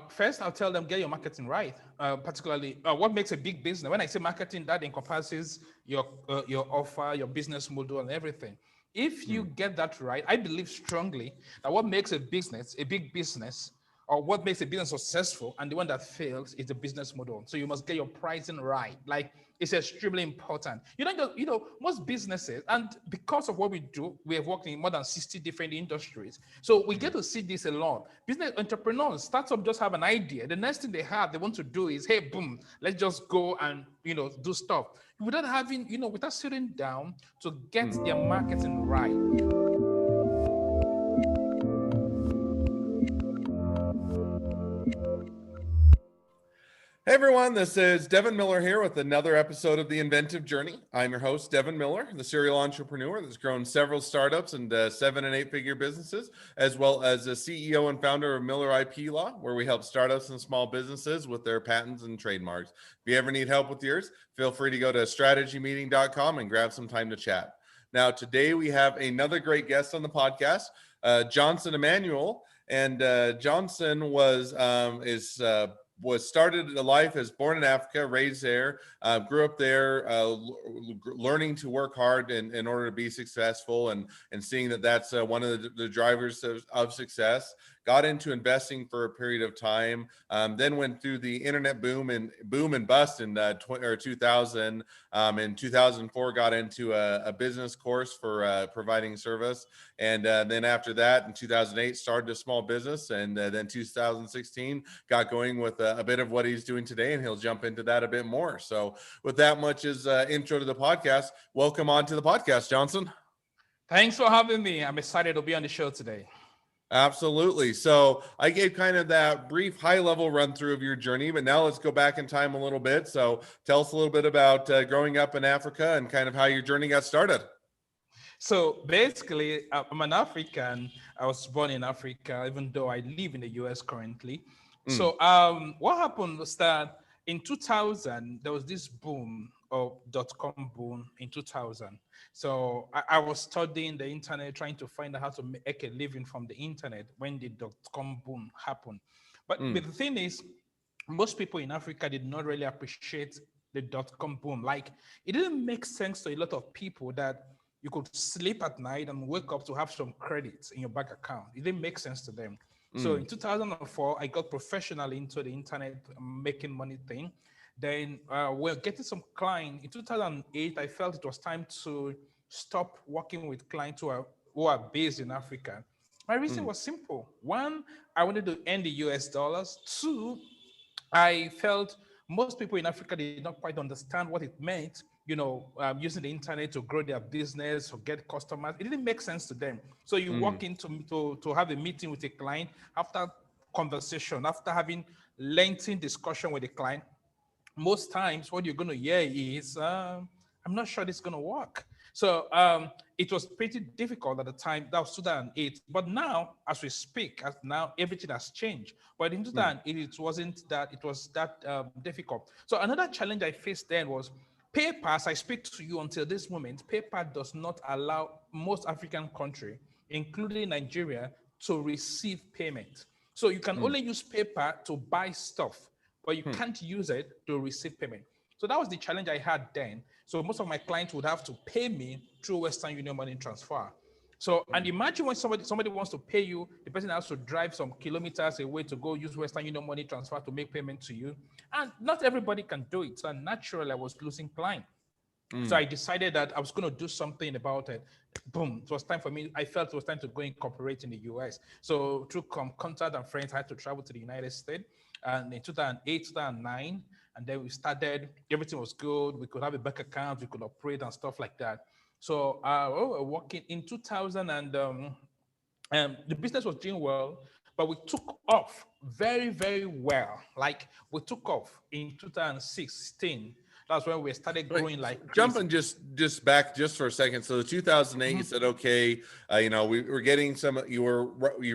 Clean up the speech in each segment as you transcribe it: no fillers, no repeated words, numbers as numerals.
First, I'll tell them get your marketing right. Particularly, what makes a big business. When I say marketing, that encompasses your offer, your business model, and everything. If you get that right, I believe strongly that what makes a big business, or what makes a business successful, and the one that fails is the business model. So you must get your pricing right. Like it's extremely important. You don't just, most businesses, and because of what we do, we have worked in more than 60 different industries. So we get to see this a lot. Business entrepreneurs, startups just have an idea. The next thing they want to do is, hey, boom, let's just go and do stuff without having, without sitting down to get their marketing right. Hey everyone, this is Devin Miller here with another episode of the Inventive Journey. I'm your host, Devin Miller, the serial entrepreneur that's grown several startups and 7- and 8-figure businesses, as well as a CEO and founder of Miller IP Law, where we help startups and small businesses with their patents and trademarks. If you ever need help with yours, feel free to go to strategymeeting.com and grab some time to chat. Now, today we have another great guest on the podcast, Johnson Emmanuel, and Johnson was started a life as born in Africa, raised there, grew up there, learning to work hard in order to be successful, and seeing that that's one of the drivers of success. Got into investing for a period of time, then went through the internet boom and bust in 2000. In 2004, got into a business course for providing service, and then after that, in 2008, started a small business, and then 2016 got going with a bit of what he's doing today, and he'll jump into that a bit more. So, with that much as intro to the podcast, welcome on to the podcast, Johnson. Thanks for having me. I'm excited to be on the show today. Absolutely. So I gave kind of that brief high-level run through of your journey, but now let's go back in time a little bit. So tell us a little bit about growing up in Africa and kind of how your journey got started. So basically, I'm an African. I was born in Africa, even though I live in the US currently. So what happened was that in 2000, there was this boom of .com boom in 2000. So I was studying the internet, trying to find out how to make a living from the internet when the .com boom happened. But the thing is, most people in Africa did not really appreciate the .com boom. Like, it didn't make sense to a lot of people that you could sleep at night and wake up to have some credits in your bank account. It didn't make sense to them. So in 2004, I got professionally into the internet making money thing. Then we're getting some clients. In 2008, I felt it was time to stop working with clients who are based in Africa. My reason was simple. One, I wanted to earn the US dollars. Two, I felt most people in Africa did not quite understand what it meant, using the internet to grow their business or get customers. It didn't make sense to them. So you walk into to have a meeting with a client, after conversation, after having lengthy discussion with the client, most times what you're going to hear is, I'm not sure this is going to work. So it was pretty difficult at the time. That was 2008. But now, as we speak, as now everything has changed. But in 2008, it wasn't that, it was that difficult. So another challenge I faced then was PayPal. As I speak to you until this moment, PayPal does not allow most African countries, including Nigeria, to receive payment. So you can only use PayPal to buy stuff, but you can't use it to receive payment. So that was the challenge I had then. So most of my clients would have to pay me through Western Union money transfer. So, and imagine when somebody wants to pay you, the person has to drive some kilometers away to go use Western Union money transfer to make payment to you. And not everybody can do it. So naturally, I was losing clients. So I decided that I was going to do something about it. Boom. It was time for me. I felt it was time to go incorporate in the US. So through contact and friends, I had to travel to the United States. And in 2008, 2009, and then we started, everything was good. We could have a bank account, we could operate and stuff like that. So we were working in 2000 and the business was doing well, but we took off very, very well. Like we took off in 2016. That's when we started growing like crazy. Jumping just back just for a second. So the 2008, you said, okay, we were getting you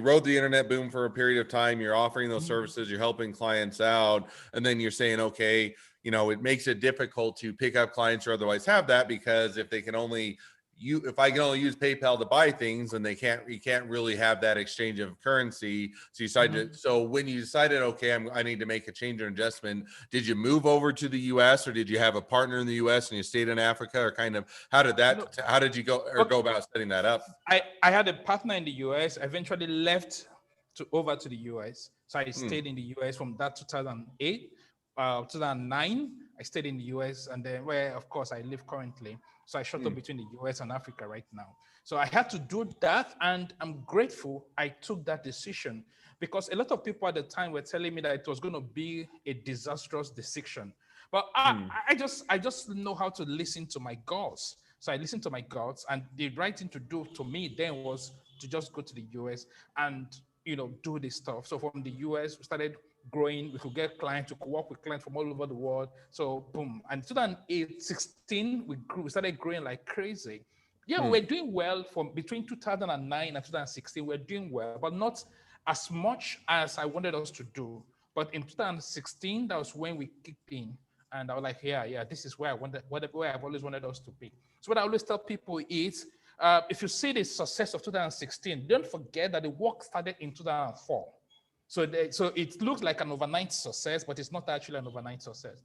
rode the internet boom for a period of time. You're offering those services, you're helping clients out. And then you're saying, okay, it makes it difficult to pick up clients or otherwise have that, because if they can only if I can only use PayPal to buy things, then you can't really have that exchange of currency. So you decided so when you decided, okay, I need to make a change or adjustment, did you move over to the US, or did you have a partner in the US and you stayed in Africa, or kind of No, how did you go okay. about setting that up? I had a partner in the US. I eventually left to over to the US. So I Hmm. stayed in the US from that 2008, 2009. I stayed in the US, and then where of course I live currently. So I shuttled between the US and Africa right now. So I had to do that, and I'm grateful I took that decision because a lot of people at the time were telling me that it was going to be a disastrous decision. But I just know how to listen to my goals. So I listened to my gods, and the right thing to do to me then was to just go to the US and do this stuff. So from the US, we started growing. We could get clients, we could work with clients from all over the world. So boom. And 2008, 16, we grew, we started growing like crazy. Yeah, we were doing well from between 2009 and 2016. We're doing well, but not as much as I wanted us to do. But in 2016, that was when we kicked in. And I was like, yeah, this is where I wanted, where I've always wanted us to be. So what I always tell people is, if you see the success of 2016, don't forget that the work started in 2004. So it looks like an overnight success, but it's not actually an overnight success.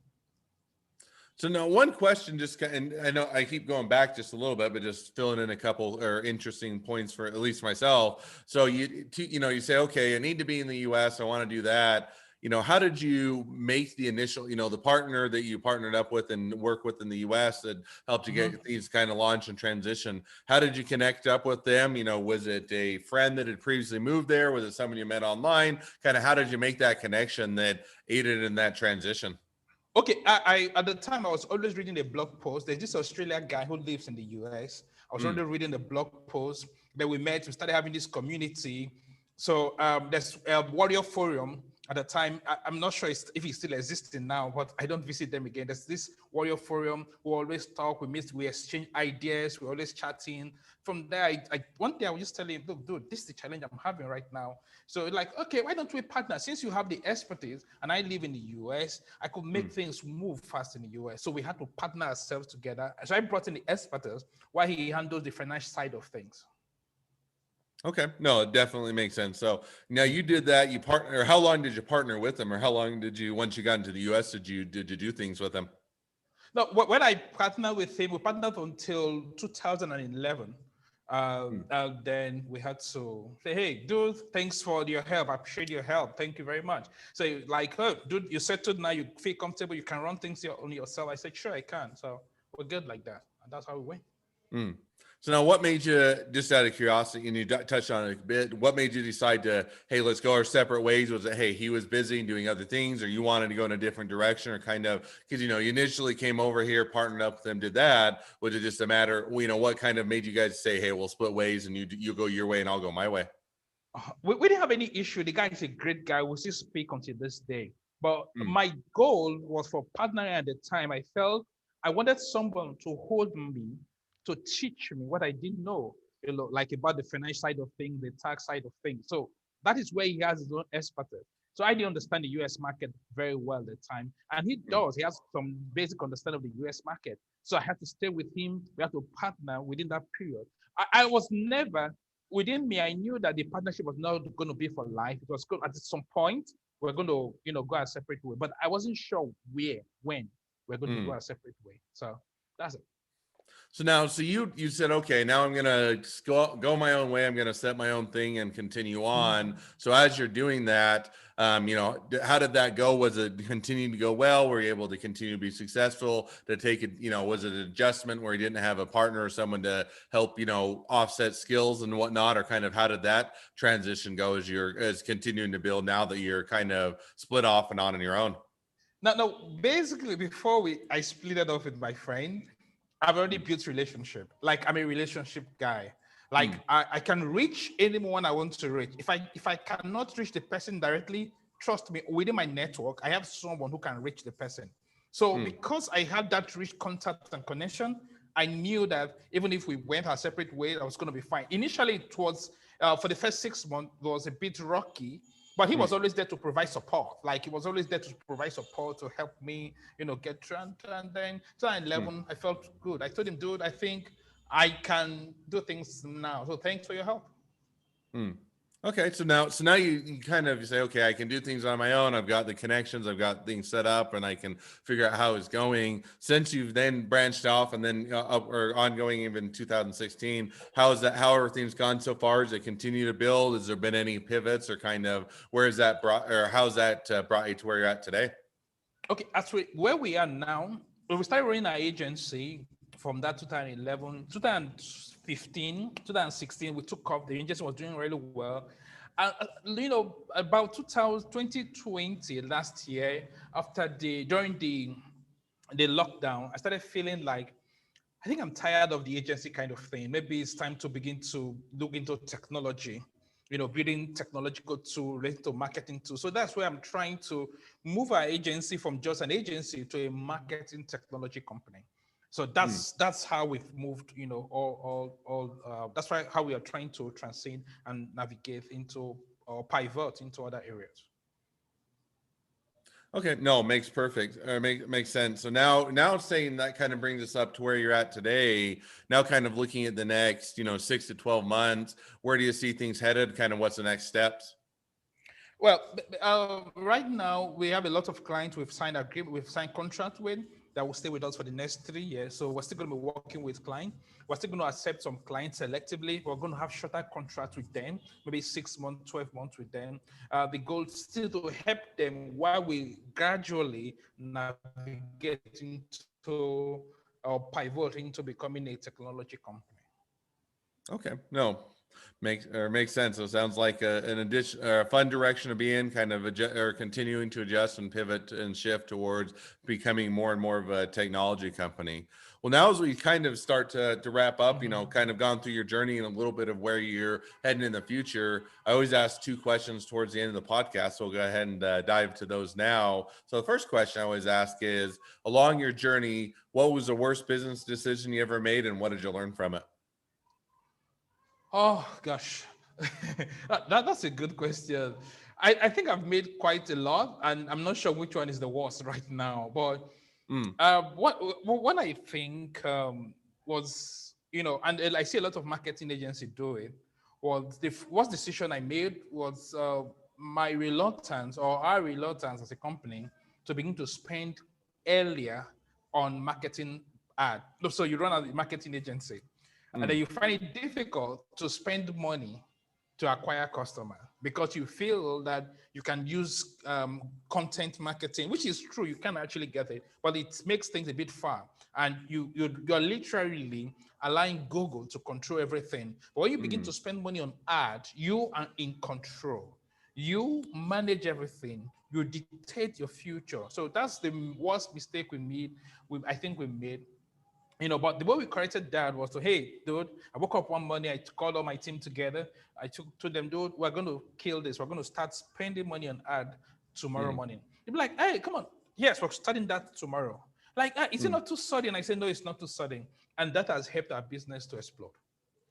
So now one question, and I know I keep going back just a little bit, but just filling in a couple or interesting points for at least myself. So you say, okay, I need to be in the US. I want to do that. How did you make the initial, the partner that you partnered up with and work with in the US that helped you get these kind of launch and transition? How did you connect up with them? Was it a friend that had previously moved there? Was it someone you met online? Kind of how did you make that connection that aided in that transition? Okay, I at the time I was always reading a blog post. There's this Australian guy who lives in the US. I was already reading the blog post. Then we met. We started having this community. So there's a Warrior Forum at the time. I'm not sure if it's still existing now, but I don't visit them again. There's this Warrior Forum. We always talk. We meet. We exchange ideas. We're always chatting. From there, one day I was just telling him, look, dude, this is the challenge I'm having right now. So like, okay, why don't we partner? Since you have the expertise and I live in the US, I could make things move fast in the US. So we had to partner ourselves together. So I brought in the expertise while he handles the financial side of things. Okay. No, it definitely makes sense. So now you did that, you partner, or how long did you partner with them? Or how long did you, once you got into the US, did you do things with them? No, when I partnered with him, we partnered until 2011. And then we had to say, hey, dude, thanks for your help. I appreciate your help. Thank you very much. So like, oh, dude, you settled now, you feel comfortable, you can run things on yourself. I said, sure, I can. So we're good like that. And that's how we went. Mm. So now what made you, just out of curiosity, and you touched on it a bit, what made you decide to, hey, let's go our separate ways? Was it, hey, he was busy and doing other things, or you wanted to go in a different direction, or kind of, because, you initially came over here, partnered up with them, did that. Was it just a matter, what kind of made you guys say, hey, we'll split ways and you go your way and I'll go my way? We didn't have any issue. The guy is a great guy. We still speak until this day. But Mm. my goal was for partnering at the time. I felt I wanted someone to hold me, to teach me what I didn't know, like about the financial side of things, the tax side of things. So that is where he has his own expertise. So I didn't understand the US market very well at the time. And he Mm. does. He has some basic understanding of the US market. So I had to stay with him. We had to partner within that period. I was never within me, I knew that the partnership was not going to be for life. It was good at some point we're going to, go our separate way. But I wasn't sure where, when we're going to go Mm. our separate way. So that's it. So now, so you said, okay, now I'm gonna go my own way. I'm gonna set my own thing and continue on. So as you're doing that, how did that go? Was it continuing to go well? Were you able to continue to be successful? To take it, was it an adjustment where you didn't have a partner or someone to help, offset skills and whatnot, or kind of how did that transition go as continuing to build now that you're kind of split off and on your own? Now, basically, before I split it off with my friend, I've already built relationship. Like I'm a relationship guy. Like Mm. I can reach anyone I want to reach. If I cannot reach the person directly, trust me, within my network, I have someone who can reach the person. So Mm. because I had that rich contact and connection, I knew that even if we went our separate ways, I was going to be fine. Initially, it was for the first 6 months, it was a bit rocky, but he Mm. was always there to provide support. Like he was always there to provide support to help me, get through. And then Mm. 2011, I felt good. I told him, dude, I think I can do things now. So thanks for your help. Hmm. Okay, so now you kind of say, okay, I can do things on my own. I've got the connections, I've got things set up, and I can figure out how it's going. Since you've then branched off and then up or ongoing even 2016, how is that? How are things gone so far? Does it continue to build? Has there been any pivots or kind of where is that brought or how's that brought you to where you're at today? Okay, actually, where we are now, when we started running our agency from that 2011, 2015, 2016, we took off. The agency was doing really well. About 2000, 2020, last year, during the lockdown, I started feeling like I think I'm tired of the agency kind of thing. Maybe it's time to begin to look into technology, building technological tool related to marketing tool. So that's where I'm trying to move our agency from just an agency to a marketing technology company. So Hmm. that's how we've moved, that's why how we are trying to transit and navigate into or pivot into other areas. Okay, no, makes perfect or makes sense. So now saying that kind of brings us up to where you're at today. Now kind of looking at the next, 6 to 12 months, where do you see things headed? Kind of what's the next steps? Well, right now we have a lot of clients we've signed contract with that will stay with us for the next 3 years. So we're still going to be working with clients. We're still going to accept some clients selectively. We're going to have shorter contracts with them, maybe 6 months, 12 months with them. The goal is still to help them while we gradually navigate into or pivot into becoming a technology company. Okay, no, makes sense. So it sounds like an addition or a fun direction to be in, kind of or continuing to adjust and pivot and shift towards becoming more and more of a technology company. Well, now as we kind of start to wrap up, Mhm. kind of gone through your journey and a little bit of where you're heading in the future. I always ask two questions towards the end of the podcast, so we'll go ahead and dive to those now. So the first question I always ask is, along your journey, what was the worst business decision you ever made, and what did you learn from it? Oh gosh, that's a good question. I think I've made quite a lot, and I'm not sure which one is the worst right now. But Mm, what I think was, and I see a lot of marketing agency do it. Was the worst decision I made was my reluctance or our reluctance as a company to begin to spend earlier on marketing ad. So you run a marketing agency, and then mm, you find it difficult to spend money to acquire customer because you feel that you can use content marketing, which is true. You can actually get it, but it makes things a bit far, and you're literally allowing Google to control everything. But when you begin mm. to spend money on ad, you are in control. You manage everything. You dictate your future. So that's the worst mistake we made. I think we made, but the way we corrected that was to, hey, dude, I woke up one morning, I called all my team together. I told them, dude, we're going to kill this. We're going to start spending money on ad tomorrow Mm, morning. They'd be like, hey, come on. Yes, we're starting that tomorrow. Like, is it mm. not too sudden? I said, no, it's not too sudden. And that has helped our business to explode.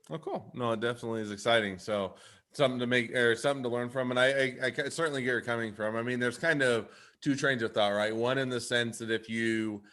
Oh, cool. No, it definitely is exciting. So something to make or something to learn from. And I certainly get where you're coming from. I mean, there's kind of two trains of thought, right? One in the sense that if you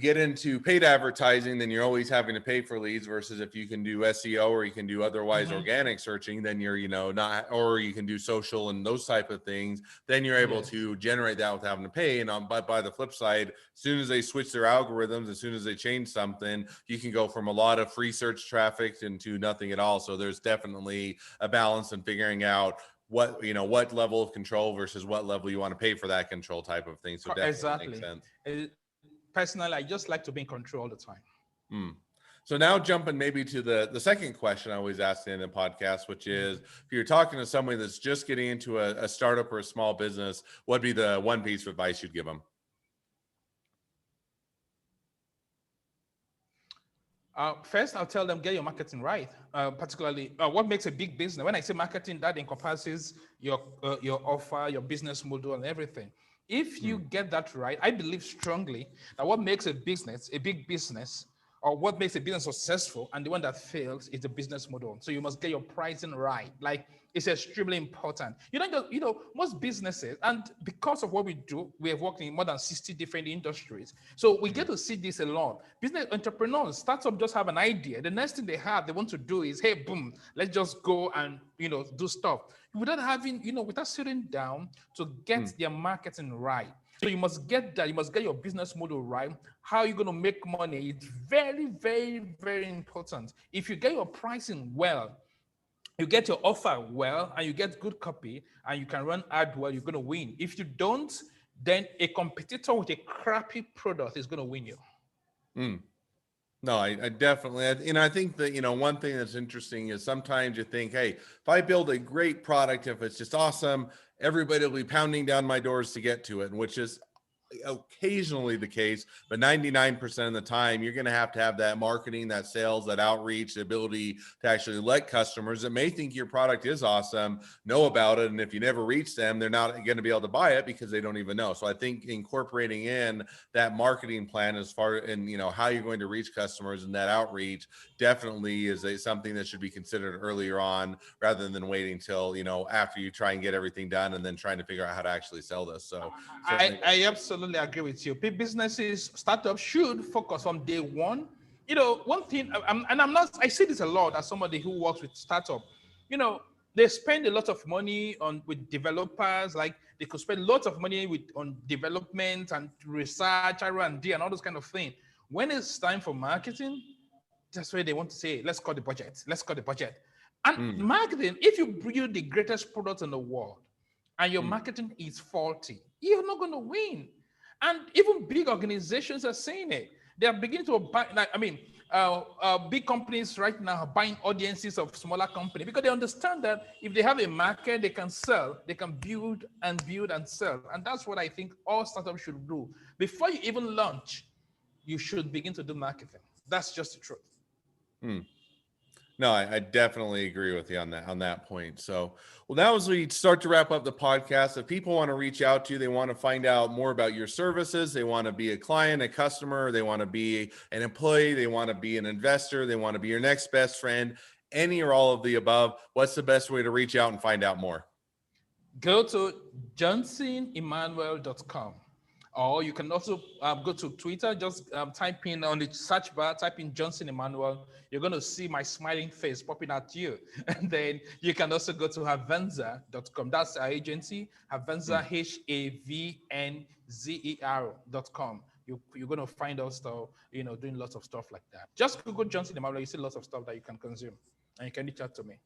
get into paid advertising, then you're always having to pay for leads versus if you can do SEO or you can do otherwise Mm-hmm. organic searching, then you're, not, or you can do social and those type of things, then you're able Yes. to generate that without having to pay. And but by the flip side, as soon as they switch their algorithms, as soon as they change something, you can go from a lot of free search traffic into nothing at all. So there's definitely a balance in figuring out what level of control versus what level you want to pay for that control type of thing. So definitely makes Exactly. sense. Personally, I just like to be in control all the time. Hmm. So now jumping maybe to the second question I always ask in the podcast, which is if you're talking to somebody that's just getting into a startup or a small business, what'd be the one piece of advice you'd give them? First, I'll tell them get your marketing right. Particularly, what makes a big business. When I say marketing, that encompasses your offer, your business model, and everything. If you Hmm. get that right, I believe strongly that what makes a business a big business or what makes a business successful, and the one that fails is the business model. So you must get your pricing right. Like, it's extremely important. You don't just, most businesses, and because of what we do, we have worked in more than 60 different industries. So we get to see this a lot. Business entrepreneurs, startups just have an idea. The next thing they want to do is, hey, boom, let's just go and, do stuff without having, without sitting down to get their marketing right. So you must get that. You must get your business model right. How are you going to make money? It's very, very, very important. If you get your pricing well, you get your offer well, and you get good copy, and you can run ad well, you're going to win. If you don't, then a competitor with a crappy product is going to win you. No, I definitely, I think that, one thing that's interesting is sometimes you think, hey, if I build a great product, if it's just awesome, everybody will be pounding down my doors to get to it, which is occasionally the case, but 99% of the time you're going to have that marketing, that sales, that outreach, the ability to actually let customers that may think your product is awesome know about it. And if you never reach them, they're not going to be able to buy it because they don't even know. So I think incorporating in that marketing plan as far and how you're going to reach customers and that outreach definitely is something that should be considered earlier on rather than waiting till after you try and get everything done and then trying to figure out how to actually sell this. So I absolutely agree with you. Businesses, startups should focus on day one. One thing, I see this a lot as somebody who works with startup. They spend a lot of money with developers. Like, they could spend lots of money on development and research, R&D, and all those kind of things. When it's time for marketing, that's where they want to say, let's cut the budget. Let's cut the budget. And marketing, if you build the greatest product in the world and your marketing is faulty, you're not going to win. And even big organizations are saying it. They are beginning to buy, big companies right now are buying audiences of smaller companies because they understand that if they have a market, they can sell, they can build and sell. And that's what I think all startups should do. Before you even launch, you should begin to do marketing. That's just the truth. No, I definitely agree with you on that point. So, well, now as we start to wrap up the podcast, if people want to reach out to you, they want to find out more about your services, they want to be a client, a customer, they want to be an employee, they want to be an investor, they want to be your next best friend, any or all of the above, what's the best way to reach out and find out more? Go to johnsonemmanuel.com. Or you can also go to Twitter, just type in on the search bar, type in Johnson Emmanuel. You're going to see my smiling face popping at you. And then you can also go to havenza.com. That's our agency, Havenza, HAVNZER.com. You're going to find us, doing lots of stuff like that. Just Google Johnson Emmanuel. You see lots of stuff that you can consume. And you can reach out to me.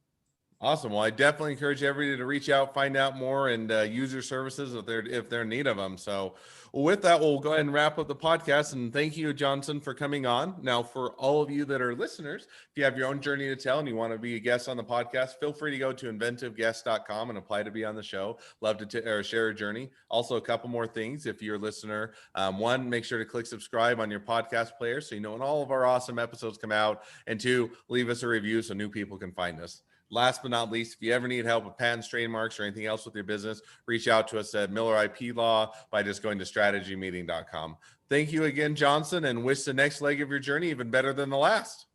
Awesome. Well, I definitely encourage everybody to reach out, find out more, and use your services if they're in need of them. So, with that, we'll go ahead and wrap up the podcast. And thank you, Johnson, for coming on. Now, for all of you that are listeners, if you have your own journey to tell and you want to be a guest on the podcast, feel free to go to inventiveguest.com and apply to be on the show. Love to share a journey. Also, a couple more things. If you're a listener, one, make sure to click subscribe on your podcast player so you know when all of our awesome episodes come out. And two, leave us a review so new people can find us. Last but not least, if you ever need help with patents, trademarks, or anything else with your business, reach out to us at Miller IP Law by just going to strategymeeting.com. Thank you again, Johnson, and wish the next leg of your journey even better than the last.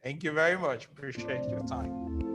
Thank you very much. Appreciate your time.